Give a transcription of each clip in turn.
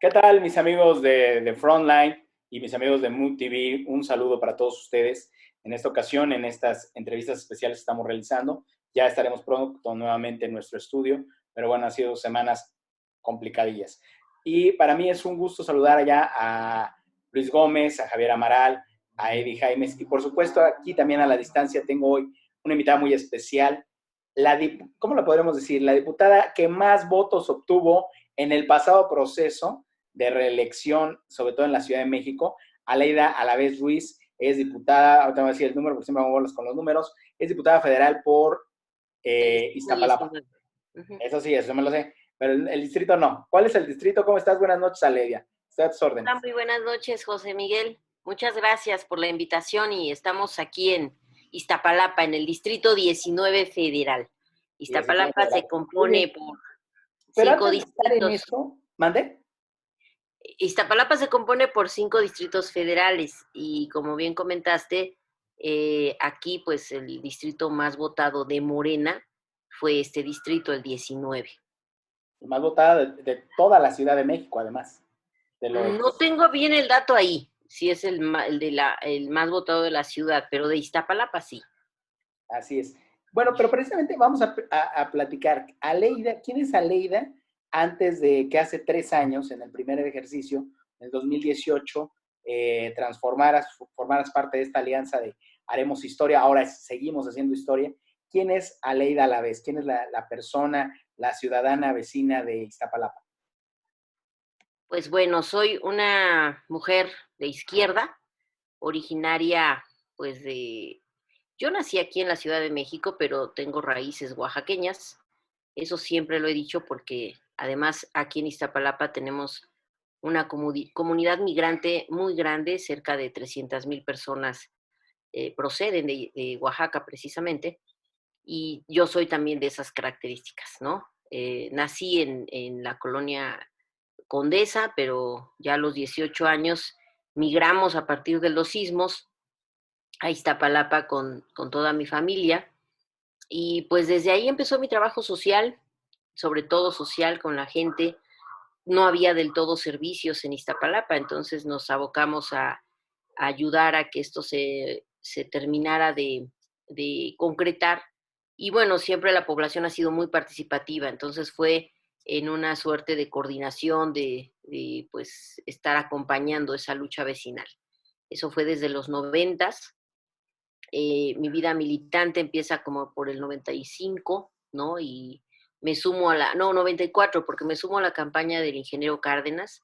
¿Qué tal, mis amigos de Frontline y mis amigos de Mood TV? Un saludo para todos ustedes. En esta ocasión, en estas entrevistas especiales que estamos realizando, ya estaremos pronto nuevamente en nuestro estudio, pero bueno, han sido semanas complicadillas. Y para mí es un gusto saludar allá a Luis Gómez, a Javier Amaral, a Eddie Jaimes y por supuesto aquí también a la distancia tengo hoy una invitada muy especial, ¿cómo lo podremos decir? La diputada que más votos obtuvo en el pasado proceso de reelección, sobre todo en la Ciudad de México. Aleida Alavés Ruiz es diputada, ahorita voy a decir el número porque siempre me bolas con los números, es diputada federal por El distrito Iztapalapa. 19. Ujú. Eso sí, eso me lo sé, pero el distrito no. ¿Cuál es el distrito? ¿Cómo estás? Buenas noches, Aleida. Estoy a tus Hola, órdenes. muy buenas noches, José Miguel. Muchas gracias por la invitación y estamos aquí en Iztapalapa, en el distrito 19 federal. 19 Iztapalapa federal. se Muy compone bien. por Pero cinco antes de estar en distritos. eso, ¿mande? Iztapalapa se compone por 5 distritos federales y como bien comentaste, aquí pues el distrito más votado de Morena fue este distrito, el 19. Más votada de toda la Ciudad de México, además. De No los tengo bien el dato ahí, si es el más votado de la ciudad, pero de Iztapalapa sí. Así es. Bueno, pero precisamente vamos a platicar. Aleida, ¿quién es Aleida? Antes de que hace 3 años, en el primer ejercicio, en el 2018, formaras parte de esta alianza de Haremos Historia, ahora seguimos haciendo historia. ¿Quién es Aleida Alavés? ¿Quién es la persona, la ciudadana vecina de Iztapalapa? Pues bueno, soy una mujer de izquierda, originaria pues de... Yo nací aquí en la Ciudad de México, pero tengo raíces oaxaqueñas. Eso siempre lo he dicho porque además aquí en Iztapalapa tenemos una comunidad migrante muy grande, cerca de 300,000 personas proceden de Oaxaca precisamente, y yo soy también de esas características, ¿no? Nací en la colonia Condesa, pero ya a los 18 años migramos a partir de los sismos a Iztapalapa con toda mi familia, y pues desde ahí empezó mi trabajo social, sobre todo social con la gente. No había del todo servicios en Iztapalapa, entonces nos abocamos a ayudar a que esto se terminara de concretar. Y bueno, siempre la población ha sido muy participativa, entonces fue en una suerte de coordinación, de pues estar acompañando esa lucha vecinal. Eso fue desde los 90. Mi vida militante empieza como por el 95, ¿no? Y me sumo a no, 94, porque me sumo a la campaña del ingeniero Cárdenas,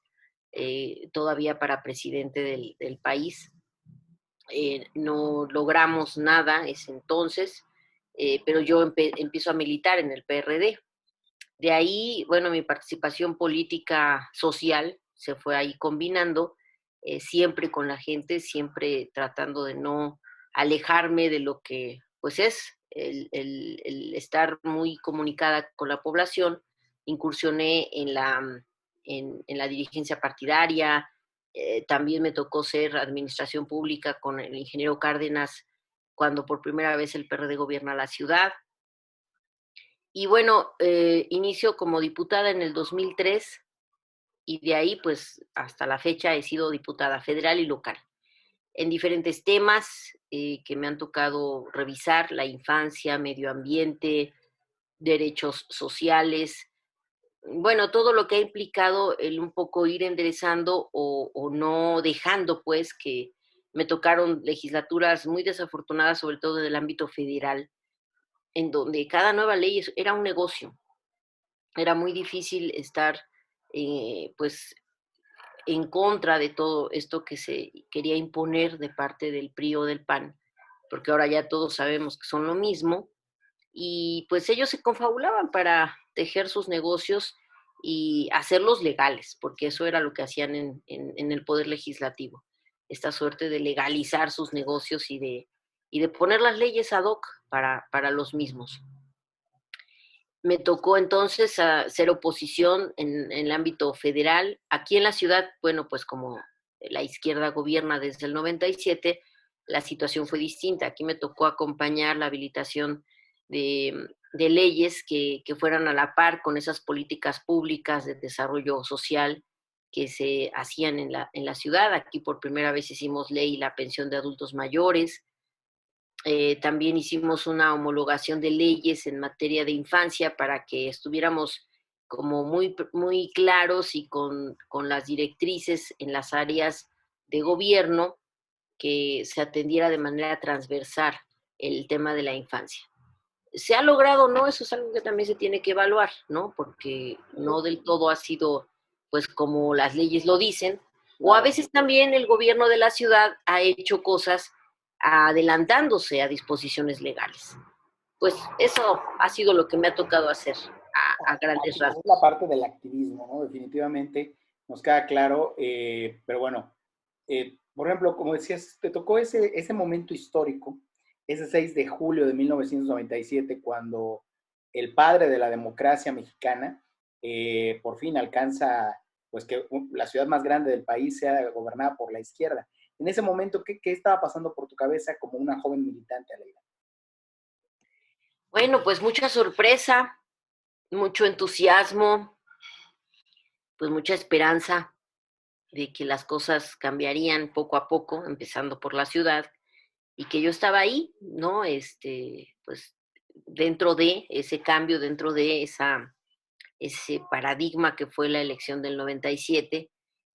todavía para presidente del país. No logramos nada ese entonces, pero yo empiezo a militar en el PRD. De ahí, bueno, mi participación política social se fue ahí combinando, siempre con la gente, siempre tratando de no alejarme de lo que pues es el estar muy comunicada con la población. Incursioné en la dirigencia partidaria, también me tocó ser administración pública con el ingeniero Cárdenas cuando por primera vez el PRD gobierna la ciudad. Y bueno, inicio como diputada en el 2003 y de ahí pues hasta la fecha he sido diputada federal y local en diferentes temas que me han tocado revisar: la infancia, medio ambiente, derechos sociales, bueno, todo lo que ha implicado el un poco ir enderezando o no dejando pues que me tocaron legislaturas muy desafortunadas, sobre todo en el ámbito federal, en donde cada nueva ley era un negocio. Era muy difícil estar pues en contra de todo esto que se quería imponer de parte del PRI o del PAN, porque ahora ya todos sabemos que son lo mismo, y pues ellos se confabulaban para tejer sus negocios y hacerlos legales, porque eso era lo que hacían en el Poder Legislativo, esta suerte de legalizar sus negocios y de poner las leyes ad hoc para los mismos. Me tocó entonces ser oposición en el ámbito federal. Aquí en la ciudad, bueno, pues como la izquierda gobierna desde el 97, la situación fue distinta. Aquí me tocó acompañar la habilitación de leyes que fueran a la par con esas políticas públicas de desarrollo social que se hacían en la ciudad. Aquí por primera vez hicimos ley la pensión de adultos mayores. También hicimos una homologación de leyes en materia de infancia para que estuviéramos como muy claros y con las directrices en las áreas de gobierno, que se atendiera de manera transversal el tema de la infancia. ¿Se ha logrado o no? Eso es algo que también se tiene que evaluar, ¿no? Porque no del todo ha sido, pues, como las leyes lo dicen, o a veces también el gobierno de la ciudad ha hecho cosas adelantándose a disposiciones legales. Pues eso ha sido lo que me ha tocado hacer a grandes Es rasgos. la parte del activismo, ¿no? Definitivamente nos queda claro, pero bueno, por ejemplo, como decías, te tocó ese momento histórico, ese 6 de julio de 1997, cuando el padre de la democracia mexicana por fin alcanza, pues que la ciudad más grande del país sea gobernada por la izquierda. En ese momento, ¿qué estaba pasando por tu cabeza como una joven militante, Aleida? Bueno, pues mucha sorpresa, mucho entusiasmo, pues mucha esperanza de que las cosas cambiarían poco a poco, empezando por la ciudad, y que yo estaba ahí, ¿no? Pues dentro de ese cambio, dentro de ese paradigma que fue la elección del 97,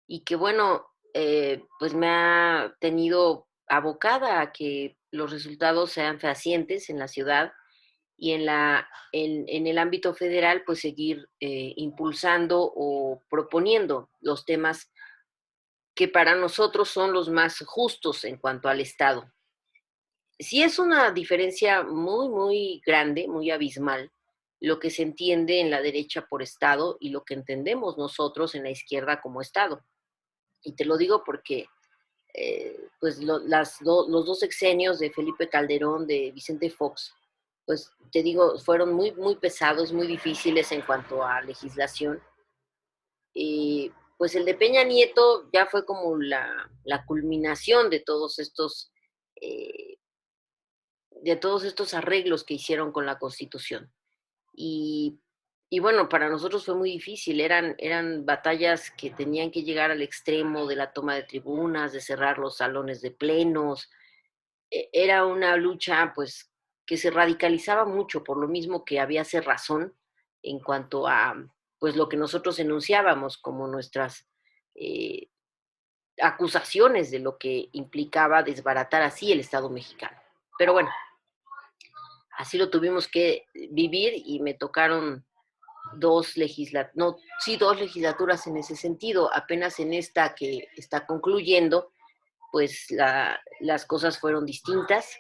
y que bueno, pues me ha tenido abocada a que los resultados sean fehacientes en la ciudad y en el ámbito federal, pues seguir impulsando o proponiendo los temas que para nosotros son los más justos en cuanto al Estado. Sí es una diferencia muy grande, muy abismal, lo que se entiende en la derecha por Estado y lo que entendemos nosotros en la izquierda como Estado. Y te lo digo porque pues los dos sexenios de Felipe Calderón, de Vicente Fox, pues te digo, fueron muy pesados, muy difíciles en cuanto a legislación. Y pues el de Peña Nieto ya fue como la culminación eh, de todos estos arreglos que hicieron con la Constitución. Y, y bueno, para nosotros fue muy difícil, eran batallas que tenían que llegar al extremo de la toma de tribunas, de cerrar los salones de plenos. Era una lucha pues que se radicalizaba mucho por lo mismo que había cerrazón en cuanto a pues lo que nosotros enunciábamos como nuestras eh, acusaciones de lo que implicaba desbaratar así el Estado mexicano. Pero bueno, así lo tuvimos que vivir y me tocaron dos legislaturas en ese sentido. Apenas en esta que está concluyendo, pues las cosas fueron distintas.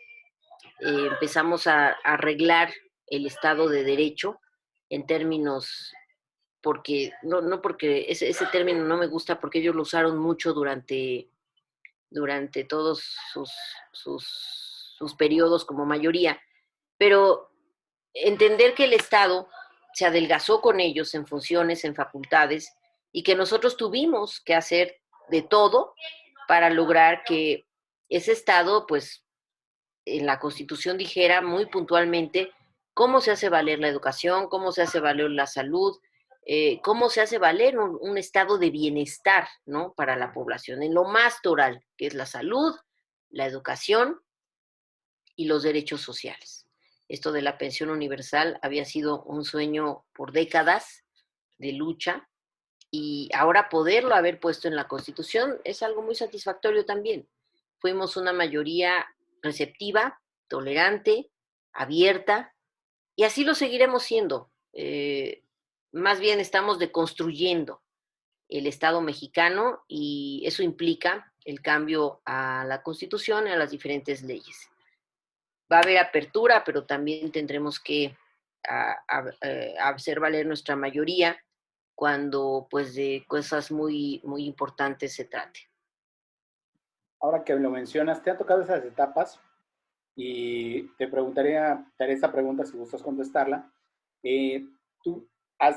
Empezamos a arreglar el Estado de Derecho en términos, porque, no porque ese término no me gusta, porque ellos lo usaron mucho durante todos sus periodos como mayoría, pero entender que el Estado se adelgazó con ellos en funciones, en facultades, y que nosotros tuvimos que hacer de todo para lograr que ese Estado, pues, en la Constitución dijera muy puntualmente cómo se hace valer la educación, cómo se hace valer la salud, cómo se hace valer un estado de bienestar, ¿no? Para la población, en lo más toral, que es la salud, la educación y los derechos sociales. Esto de la pensión universal había sido un sueño por décadas de lucha y ahora poderlo haber puesto en la Constitución es algo muy satisfactorio también. Fuimos una mayoría receptiva, tolerante, abierta, y así lo seguiremos siendo. Más bien estamos deconstruyendo el Estado mexicano y eso implica el cambio a la Constitución y a las diferentes leyes. Va a haber apertura, pero también tendremos que hacer valer nuestra mayoría cuando pues de cosas muy importantes se trate. Ahora que lo mencionas, ¿te han tocado esas etapas? Y te haré esta pregunta si gustas contestarla. Tú ha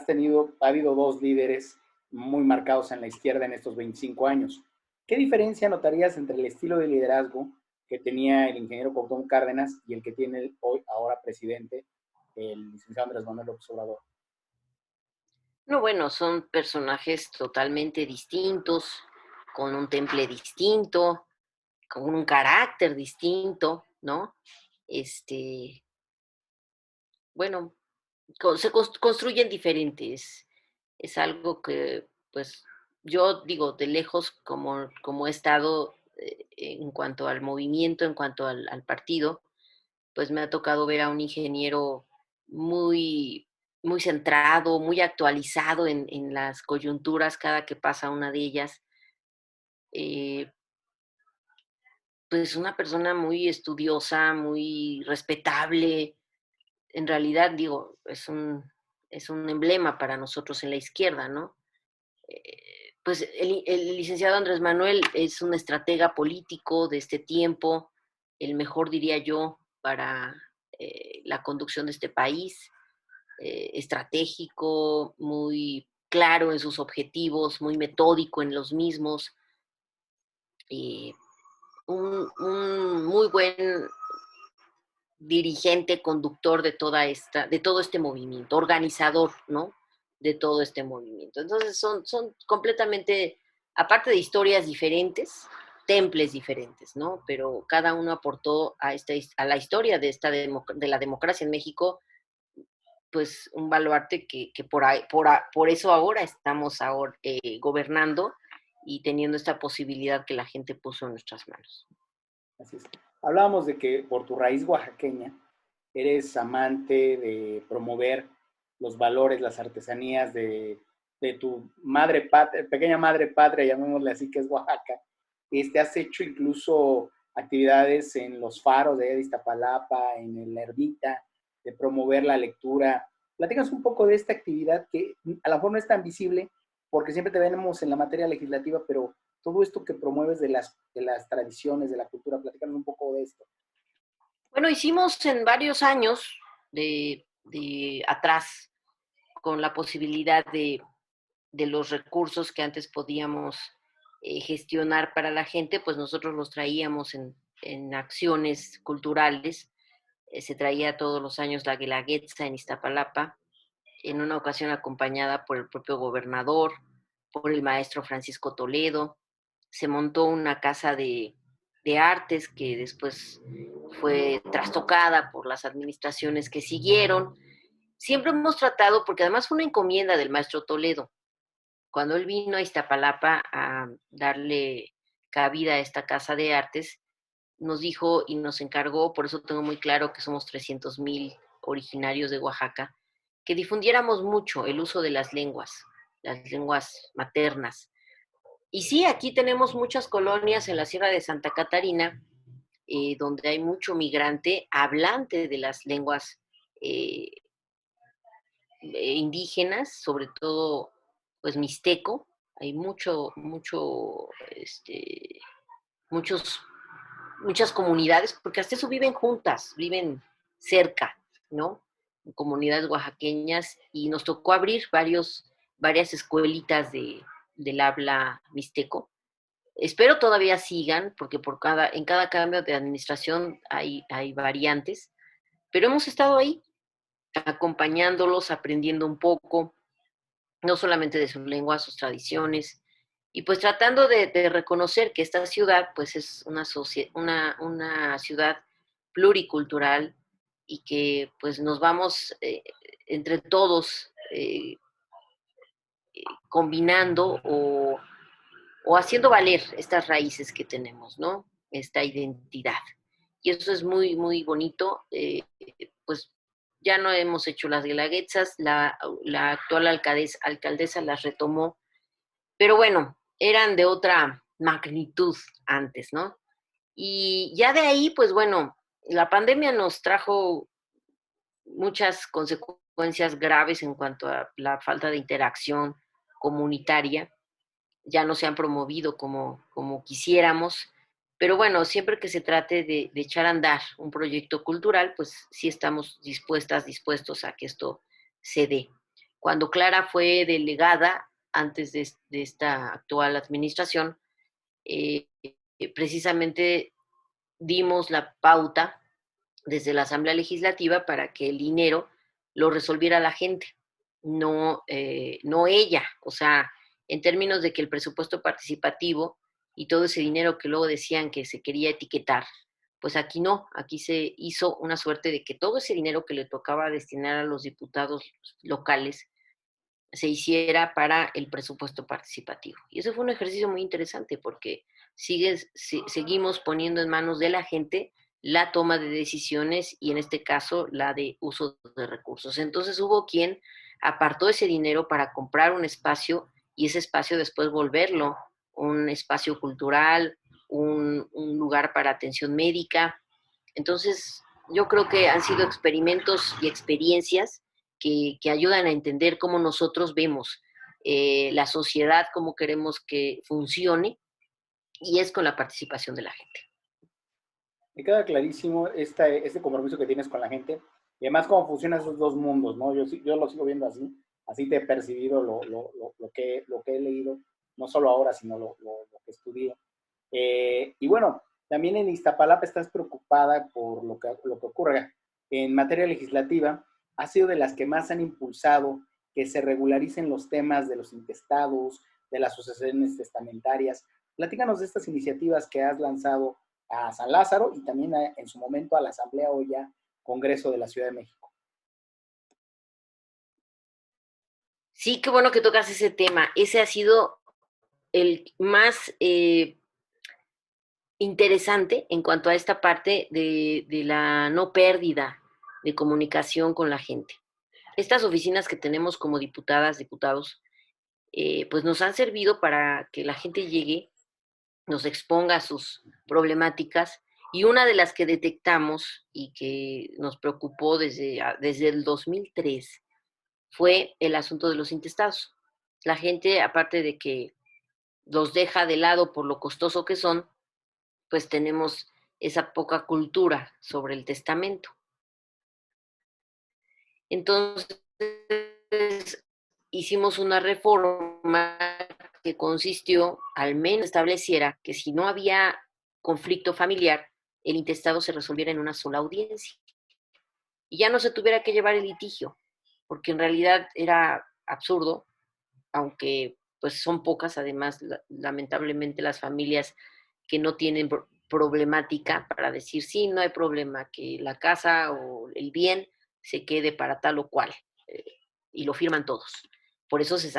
habido dos líderes muy marcados en la izquierda en estos 25 años. ¿Qué diferencia notarías entre el estilo de liderazgo que tenía el ingeniero Cuauhtémoc Cárdenas y el que tiene el hoy, ahora presidente, el licenciado Andrés Manuel López Obrador? No, bueno, son personajes totalmente distintos, con un temple distinto, con un carácter distinto, ¿no? Este, bueno, construyen diferentes. Es algo que, pues, yo digo, de lejos, como he estado en cuanto al movimiento, en cuanto al partido, pues me ha tocado ver a un ingeniero muy, muy centrado, muy actualizado en las coyunturas cada que pasa una de ellas. Eh, pues una persona muy estudiosa, muy respetable. En realidad, digo, es un emblema para nosotros en la izquierda, ¿no? Pues el licenciado Andrés Manuel es un estratega político de este tiempo, el mejor, diría yo, para la conducción de este país, estratégico, muy claro en sus objetivos, muy metódico en los mismos, y un muy buen dirigente, conductor de todo este movimiento, organizador, ¿no? De todo este movimiento. Entonces son completamente, aparte de historias diferentes, temples diferentes, ¿no? Pero cada uno aportó a la historia de la democracia en México, pues un baluarte que por eso ahora estamos gobernando y teniendo esta posibilidad que la gente puso en nuestras manos. Así es. Hablábamos de que por tu raíz oaxaqueña eres amante de promover los valores, las artesanías de tu madre patria, pequeña madre patria, llamémosle así, que es Oaxaca. Has hecho incluso actividades en los faros de Iztapalapa, en la ermita, de promover la lectura. Platícanos un poco de esta actividad que a lo mejor no es tan visible porque siempre te vemos en la materia legislativa, pero todo esto que promueves de las tradiciones, de la cultura, platícanos un poco de esto. Bueno, hicimos en varios años de atrás, con la posibilidad de los recursos que antes podíamos gestionar para la gente, pues nosotros los traíamos en acciones culturales. Se traía todos los años la Guelaguetza en Iztapalapa, en una ocasión acompañada por el propio gobernador, por el maestro Francisco Toledo. Se montó una casa de artes que después fue trastocada por las administraciones que siguieron. Siempre hemos tratado, porque además fue una encomienda del maestro Toledo, cuando él vino a Iztapalapa a darle cabida a esta casa de artes, nos dijo y nos encargó, por eso tengo muy claro que somos 300,000 originarios de Oaxaca, que difundiéramos mucho el uso de las lenguas maternas. Y sí, aquí tenemos muchas colonias en la Sierra de Santa Catarina, donde hay mucho migrante hablante de las lenguas eh, indígenas, sobre todo pues mixteco. Hay muchos, muchas comunidades, porque hasta eso viven juntas, viven cerca, ¿no? Comunidades oaxaqueñas, y nos tocó abrir varias escuelitas del habla mixteco. Espero todavía sigan, porque en cada cambio de administración hay variantes, pero hemos estado ahí acompañándolos, aprendiendo un poco, no solamente de su lengua, sus tradiciones, y pues tratando de reconocer que esta ciudad pues es una ciudad pluricultural, y que pues nos vamos entre todos combinando o haciendo valer estas raíces que tenemos, ¿no? Esta identidad. Y eso es muy, muy bonito. Pues ya no hemos hecho las guelaguetzas, la actual alcaldesa las retomó, pero bueno, eran de otra magnitud antes, ¿no? Y ya de ahí, pues bueno, la pandemia nos trajo muchas consecuencias graves en cuanto a la falta de interacción comunitaria. Ya no se han promovido como quisiéramos, pero bueno, siempre que se trate de echar a andar un proyecto cultural, pues sí estamos dispuestos a que esto se dé. Cuando Clara fue delegada antes de esta actual administración, eh, precisamente dimos la pauta desde la Asamblea Legislativa para que el dinero lo resolviera la gente. no ella. O sea, en términos de que el presupuesto participativo y todo ese dinero que luego decían que se quería etiquetar, pues aquí no, aquí se hizo una suerte de que todo ese dinero que le tocaba destinar a los diputados locales se hiciera para el presupuesto participativo. Y eso fue un ejercicio muy interesante porque seguimos poniendo en manos de la gente la toma de decisiones y en este caso la de uso de recursos. Entonces hubo quien apartó ese dinero para comprar un espacio y ese espacio después volverlo un espacio cultural, un lugar para atención médica. Entonces yo creo que han sido experimentos y experiencias que ayudan a entender cómo nosotros vemos la sociedad, cómo queremos que funcione, y es con la participación de la gente. Me queda clarísimo este compromiso que tienes con la gente y además cómo funcionan esos dos mundos, ¿no? Yo lo sigo viendo así, así te he percibido lo que he leído, no solo ahora, sino lo que estudié. Y bueno, también en Iztapalapa estás preocupada por lo que ocurre en materia legislativa, ha sido de las que más han impulsado que se regularicen los temas de los intestados, de las sucesiones testamentarias. Platícanos de estas iniciativas que has lanzado a San Lázaro y también en su momento a la Asamblea o ya Congreso de la Ciudad de México. Sí, qué bueno que tocas ese tema. Ese ha sido el más interesante en cuanto a esta parte de la no pérdida de comunicación con la gente. Estas oficinas que tenemos como diputadas, diputados, pues nos han servido para que la gente llegue, nos exponga sus problemáticas, y una de las que detectamos y que nos preocupó desde el 2003 fue el asunto de los intestados. La gente, aparte de que los deja de lado por lo costoso que son, pues tenemos esa poca cultura sobre el testamento. Entonces, hicimos una reforma que consistió, al menos estableciera que si no había conflicto familiar, el intestado se resolviera en una sola audiencia. Y ya no se tuviera que llevar el litigio, porque en realidad era absurdo, aunque pues son pocas, además, lamentablemente las familias que no tienen problemática para decir, sí, no hay problema, que la casa o el bien se quede para tal o cual, eh, y lo firman todos. Por eso se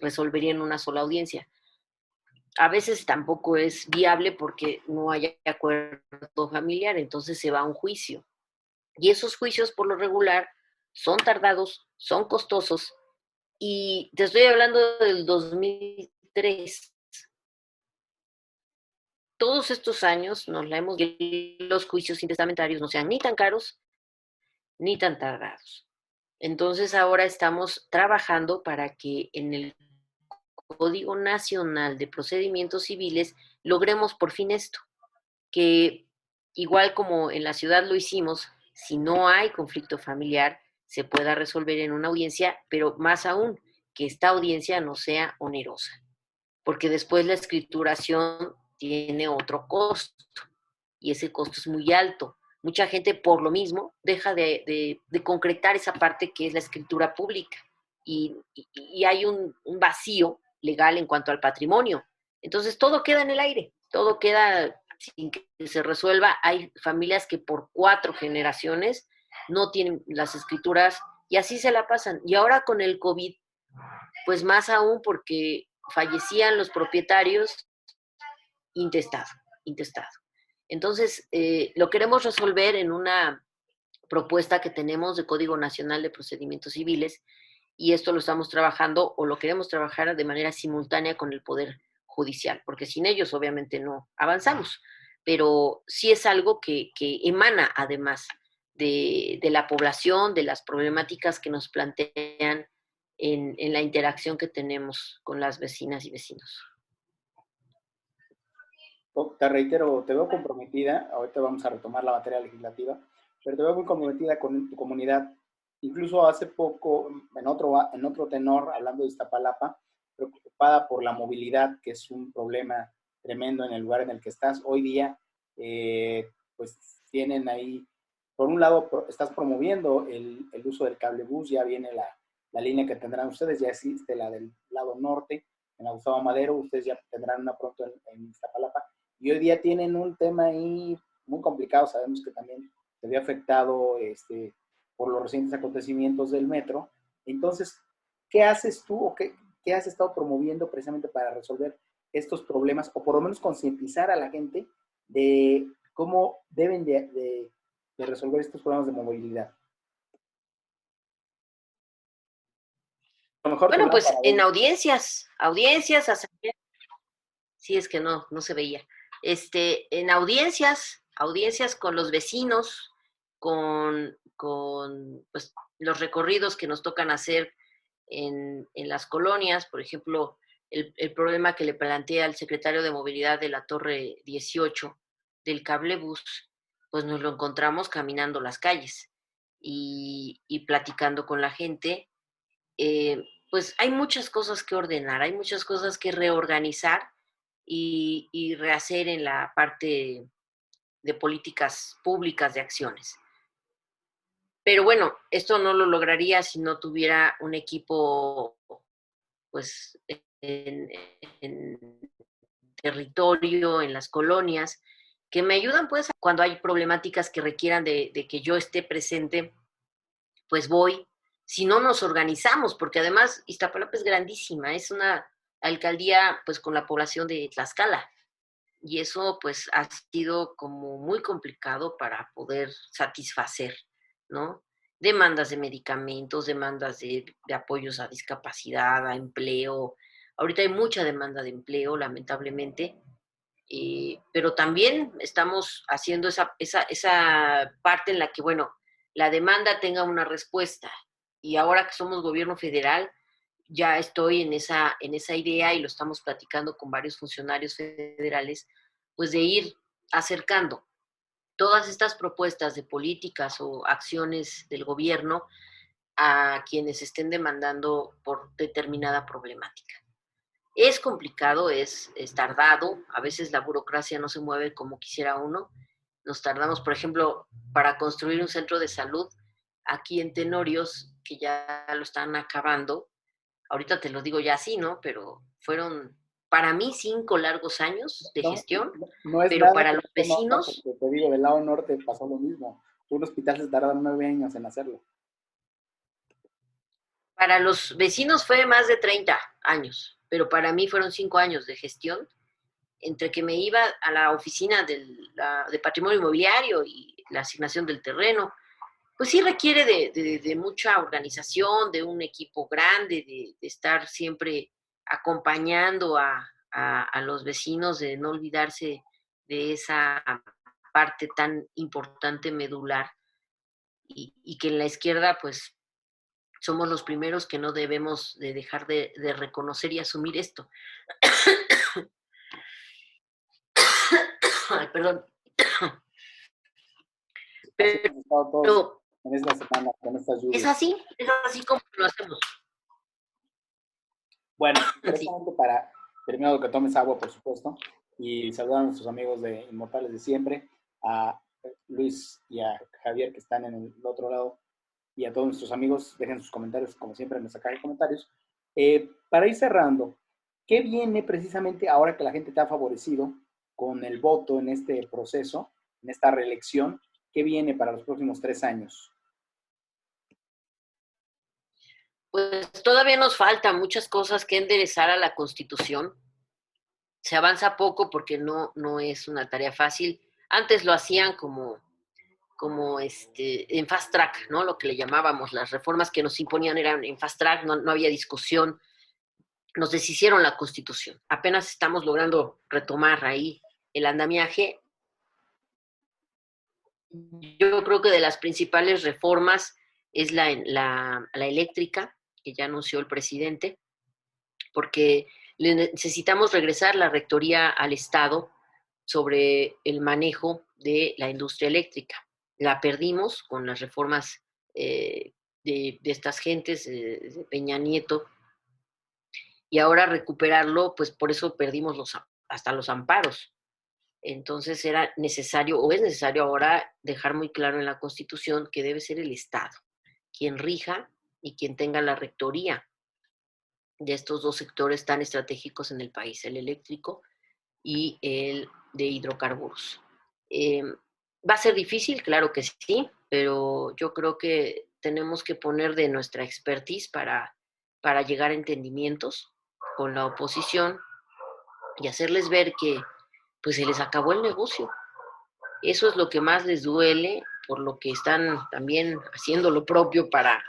resolvería en una sola audiencia. A veces tampoco es viable porque no hay acuerdo familiar, entonces se va a un juicio. Y esos juicios, por lo regular, son tardados, son costosos, y te estoy hablando del 2003. Todos estos años nos la hemos los juicios intestamentarios no sean ni tan caros ni tan tardados. Entonces ahora estamos trabajando para que en el Código Nacional de Procedimientos Civiles logremos por fin esto, que igual como en la ciudad lo hicimos, si no hay conflicto familiar, se pueda resolver en una audiencia, pero más aún, que esta audiencia no sea onerosa, porque después la escrituración tiene otro costo y ese costo es muy alto. Mucha gente por lo mismo deja de concretar esa parte que es la escritura pública, y hay un vacío legal en cuanto al patrimonio. Entonces todo queda en el aire, todo queda sin que se resuelva. Hay familias que por 4 generaciones no tienen las escrituras y así se la pasan. Y ahora con el COVID, pues más aún, porque fallecían los propietarios intestado, intestado. Entonces, lo queremos resolver en una propuesta que tenemos de Código Nacional de Procedimientos Civiles, y esto lo estamos trabajando o lo queremos trabajar de manera simultánea con el Poder Judicial, porque sin ellos obviamente no avanzamos, pero sí es algo que emana además de la población, de las problemáticas que nos plantean en la interacción que tenemos con las vecinas y vecinos. Te reitero, te veo comprometida, ahorita vamos a retomar la materia legislativa, pero te veo muy comprometida con tu comunidad. Incluso hace poco, en otro tenor, hablando de Iztapalapa, preocupada por la movilidad, que es un problema tremendo en el lugar en el que estás. Hoy día, pues tienen ahí, por un lado, estás promoviendo el uso del cablebús, ya viene la línea que tendrán ustedes, ya existe la del lado norte, en la Gustavo Madero, ustedes ya tendrán una pronto en Iztapalapa, y hoy día tienen un tema ahí muy complicado, sabemos que también se vio afectado por los recientes acontecimientos del metro. Entonces, ¿qué haces tú o qué has estado promoviendo precisamente para resolver estos problemas o por lo menos concientizar a la gente de cómo deben de resolver estos problemas de movilidad? A lo mejor tu Bueno, pues lámpara, en ¿ves? audiencias, sí es que no se veía. En audiencias con los vecinos, con pues, los recorridos que nos tocan hacer en las colonias, por ejemplo, el problema que le plantea el secretario de Movilidad de la Torre 18 del cablebús, pues nos lo encontramos caminando las calles y platicando con la gente. Pues hay muchas cosas que ordenar, hay muchas cosas que reorganizar y rehacer en la parte de políticas públicas de acciones. Pero bueno, esto no lo lograría si no tuviera un equipo, pues, en territorio, en las colonias, que me ayudan, pues, cuando hay problemáticas que requieran de que yo esté presente, pues voy. Si no nos organizamos, porque además Iztapalapa es grandísima, es una alcaldía, pues, con la población de Tlaxcala. Y eso, pues, ha sido como muy complicado para poder satisfacer, ¿no? Demandas de medicamentos, demandas de apoyos a discapacidad, a empleo. Ahorita hay mucha demanda de empleo, lamentablemente, pero también estamos haciendo esa parte en la que, bueno, la demanda tenga una respuesta. Y ahora que somos gobierno federal, ya estoy en esa idea y lo estamos platicando con varios funcionarios federales, pues de ir acercando todas estas propuestas de políticas o acciones del gobierno a quienes estén demandando por determinada problemática. Es complicado, es tardado, a veces la burocracia no se mueve como quisiera uno. Nos tardamos, por ejemplo, para construir un centro de salud aquí en Tenorios, que ya lo están acabando. Ahorita te lo digo ya así, ¿no? Pero fueron para mí 5 largos años de No, gestión, no es pero nada para que los no conozca, vecinos, porque te digo, del lado norte pasó lo mismo. Un hospital se tarda 9 años en hacerlo. fue más de 30 años, pero para mí fueron 5 años de gestión, entre que me iba a la oficina de patrimonio inmobiliario y la asignación del terreno. Pues sí requiere de mucha organización, de un equipo grande, de estar siempre acompañando a los vecinos, de no olvidarse de esa parte tan importante medular y que en la izquierda pues somos los primeros que no debemos de dejar de reconocer y asumir esto. Ay, perdón. Así hemos estado todos Pero en esta semana con estas es lluvias. así, es así como lo hacemos. Bueno, Sí, precisamente para, primero que tomes agua, por supuesto, y saludar a nuestros amigos de Inmortales de Siempre, a Luis y a Javier que están en el otro lado, y a todos nuestros amigos, dejen sus comentarios, como siempre, en nuestra caja de comentarios. Para ir cerrando, ¿qué viene precisamente ahora que la gente te ha favorecido con el voto en este proceso, en esta reelección? ¿Qué viene para los próximos 3 años? pues todavía nos faltan muchas cosas que enderezar a la Constitución. Se avanza poco porque no es una tarea fácil. Antes lo hacían como en fast track, ¿no? Lo que le llamábamos, las reformas que nos imponían eran en fast track, no había discusión, nos deshicieron la Constitución. Apenas estamos logrando retomar ahí el andamiaje. Yo creo que de las principales reformas es la eléctrica, que ya anunció el presidente, porque necesitamos regresar la rectoría al Estado sobre el manejo de la industria eléctrica. La perdimos con las reformas de estas gentes, de Peña Nieto, y ahora recuperarlo, pues por eso perdimos hasta los amparos. Entonces era necesario, o es necesario ahora dejar muy claro en la Constitución que debe ser el Estado quien rija y quien tenga la rectoría de estos dos sectores tan estratégicos en el país, el eléctrico y el de hidrocarburos. ¿Va a ser difícil? Claro que sí, pero yo creo que tenemos que poner de nuestra expertise para llegar a entendimientos con la oposición y hacerles ver que pues se les acabó el negocio. Eso es lo que más les duele, por lo que están también haciendo lo propio para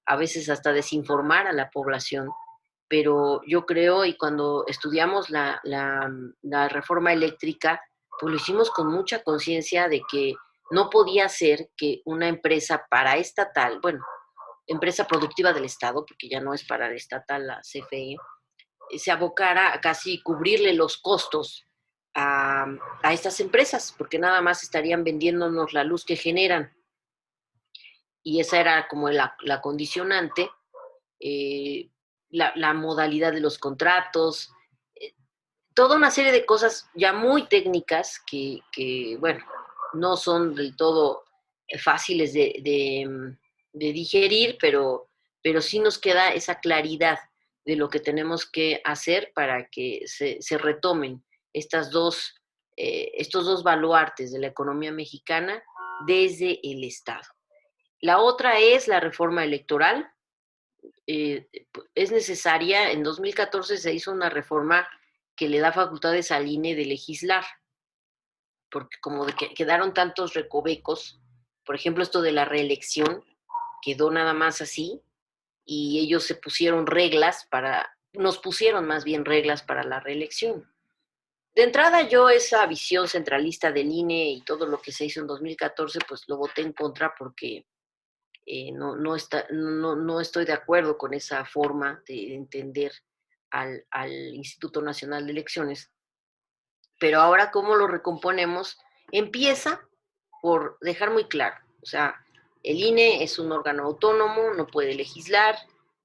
a veces hasta desinformar a la población. Pero yo creo, y cuando estudiamos la reforma eléctrica, pues lo hicimos con mucha conciencia de que no podía ser que una empresa paraestatal, bueno, empresa productiva del Estado, porque ya no es paraestatal la CFE, se abocara a casi cubrirle los costos a, a estas empresas, porque nada más estarían vendiéndonos la luz que generan. Y esa era como la condicionante, la modalidad de los contratos, toda una serie de cosas ya muy técnicas que bueno, no son del todo fáciles de digerir, pero sí nos queda esa claridad de lo que tenemos que hacer para que se retomen estos dos baluartes de la economía mexicana desde el Estado. La otra es la reforma electoral. Es necesaria. En 2014 se hizo una reforma que le da facultades al INE de legislar, porque como de que quedaron tantos recovecos, por ejemplo, esto de la reelección quedó nada más así, y ellos se pusieron reglas nos pusieron más bien reglas para la reelección. De entrada, yo esa visión centralista del INE y todo lo que se hizo en 2014, pues lo voté en contra porque no estoy de acuerdo con esa forma de entender al Instituto Nacional de Elecciones. Pero ahora, ¿cómo lo recomponemos? Empieza por dejar muy claro, o sea, el INE es un órgano autónomo, no puede legislar,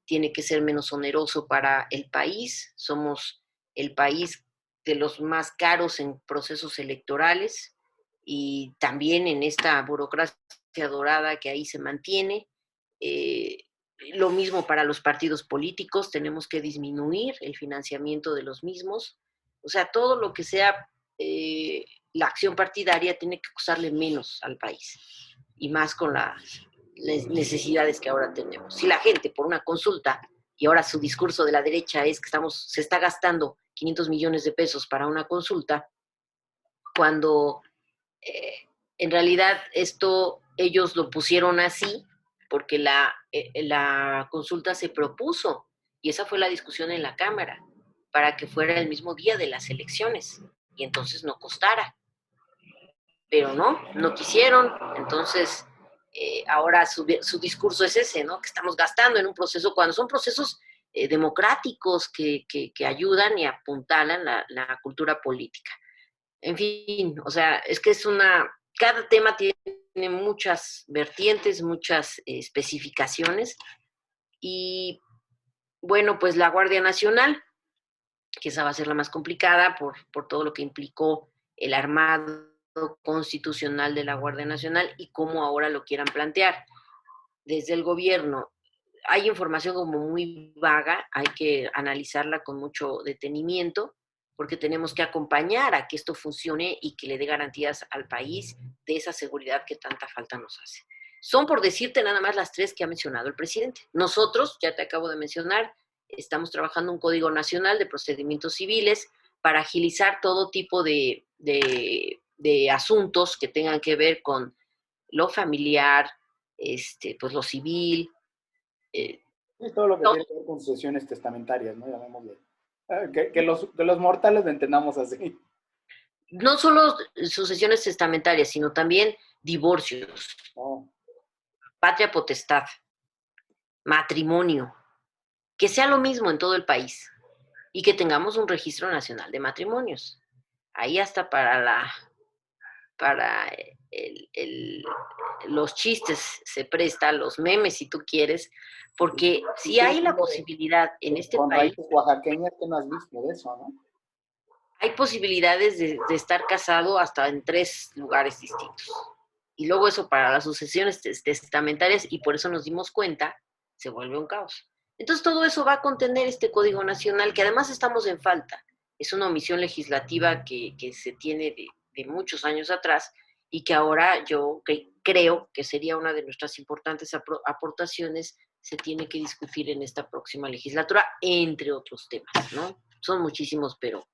tiene que ser menos oneroso para el país, somos el país de los más caros en procesos electorales y también en esta burocracia dorada que ahí se mantiene. Eh, lo mismo para los partidos políticos, tenemos que disminuir el financiamiento de los mismos. O sea, todo lo que sea la acción partidaria tiene que costarle menos al país y más con las necesidades que ahora tenemos. Si la gente por una consulta, y ahora su discurso de la derecha es que se está gastando 500 millones de pesos para una consulta, cuando en realidad esto ellos lo pusieron así porque la consulta se propuso y esa fue la discusión en la Cámara para que fuera el mismo día de las elecciones y entonces no costara. Pero no quisieron, entonces ahora su discurso es ese, ¿no? Que estamos gastando en un proceso, cuando son procesos democráticos que ayudan y apuntalan la cultura política. En fin, o sea, es que cada tema tiene muchas vertientes, muchas especificaciones y bueno, pues la Guardia Nacional, que esa va a ser la más complicada por todo lo que implicó el armado constitucional de la Guardia Nacional y cómo ahora lo quieran plantear. Desde el gobierno hay información como muy vaga, hay que analizarla con mucho detenimiento, porque tenemos que acompañar a que esto funcione y que le dé garantías al país de esa seguridad que tanta falta nos hace. Son, por decirte, nada más las tres que ha mencionado el presidente. Nosotros, ya te acabo de mencionar, estamos trabajando un Código Nacional de Procedimientos Civiles para agilizar todo tipo de asuntos que tengan que ver con lo familiar, pues lo civil. Y todo lo que tiene que ver con sucesiones testamentarias, ¿no? Llamémosle. Que los mortales lo entendamos así. No solo sucesiones testamentarias, sino también divorcios, Oh. patria potestad, matrimonio, que sea lo mismo en todo el país y que tengamos un registro nacional de matrimonios. Ahí hasta para los chistes se presta, los memes si tú quieres, porque si hay la posibilidad en este Con país, raíces oaxaqueñas, ¿qué no has visto de eso, no? hay posibilidades de estar casado hasta en 3 lugares distintos. Y luego eso para las sucesiones testamentarias, y por eso nos dimos cuenta se vuelve un caos. Entonces todo eso va a contener este Código Nacional, que además estamos en falta. Es una omisión legislativa que se tiene de muchos años atrás y que ahora yo creo que sería una de nuestras importantes aportaciones, se tiene que discutir en esta próxima legislatura, entre otros temas, ¿no? Son muchísimos, pero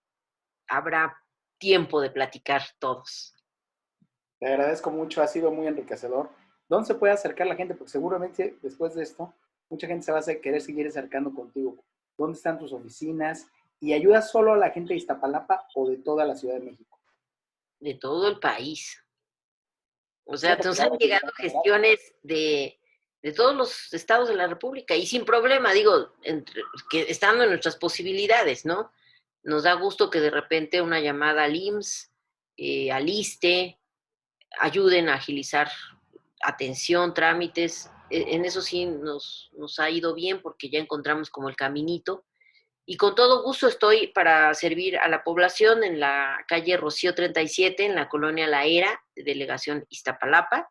habrá tiempo de platicar todos. Te agradezco mucho, ha sido muy enriquecedor. ¿Dónde se puede acercar la gente? Porque seguramente después de esto, mucha gente se va a querer seguir acercando contigo. ¿Dónde están tus oficinas? ¿Y ayudas solo a la gente de Iztapalapa o de toda la Ciudad de México? De todo el país. O No, sea, porque nos la han verdad es llegado que gestiones de todos los estados de la República y sin problema, digo, que estando en nuestras posibilidades, ¿no? Nos da gusto que de repente una llamada al IMSS, al ISSSTE, ayuden a agilizar atención, trámites. En eso sí nos ha ido bien porque ya encontramos como el caminito. Y con todo gusto estoy para servir a la población en la calle Rocío 37, en la colonia La Era, de delegación Iztapalapa.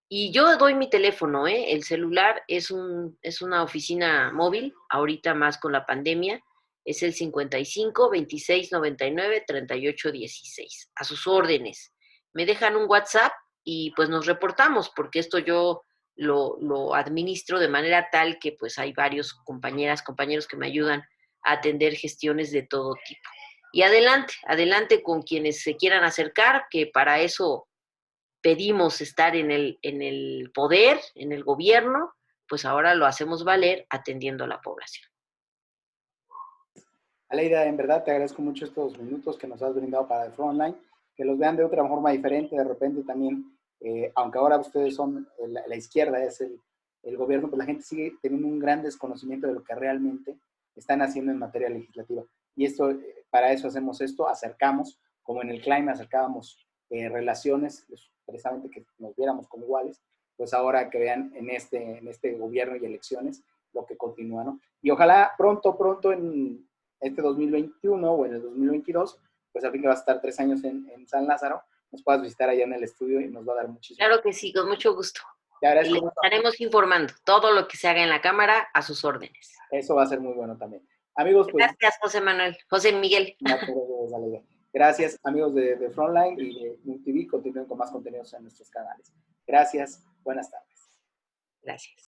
Y yo doy mi teléfono, ¿eh? El celular es una oficina móvil, ahorita más con la pandemia, es el 55 26 99 38 16. A sus órdenes. Me dejan un WhatsApp y pues nos reportamos, porque esto yo lo administro de manera tal que pues hay varios compañeros que me ayudan a atender gestiones de todo tipo. Y adelante, adelante con quienes se quieran acercar, que para eso pedimos estar en el poder, en el gobierno, pues ahora lo hacemos valer atendiendo a la población. Aleida, en verdad te agradezco mucho estos minutos que nos has brindado para el Frontline, que los vean de otra forma diferente, de repente también, aunque ahora ustedes son la izquierda, es el gobierno, pues la gente sigue teniendo un gran desconocimiento de lo que realmente están haciendo en materia legislativa. Y esto, para eso hacemos esto, acercamos, como en el CLIME acercábamos relaciones, pues, precisamente que nos viéramos como iguales, pues ahora que vean en este gobierno y elecciones lo que continúa, ¿no? Y ojalá pronto en este 2021 o en el 2022, pues al fin que vas a estar 3 años en San Lázaro, nos puedas visitar allá en el estudio y nos va a dar muchísimo. Claro que sí, con mucho gusto. Te Y agradezco les mucho. estaremos informando todo lo que se haga en la Cámara a sus órdenes. Eso va a ser muy bueno también. Amigos, pues, Gracias, José Manuel. José Miguel. gracias amigos de Frontline y de MUTV, continúen con más contenidos en nuestros canales. Gracias, buenas tardes. Gracias.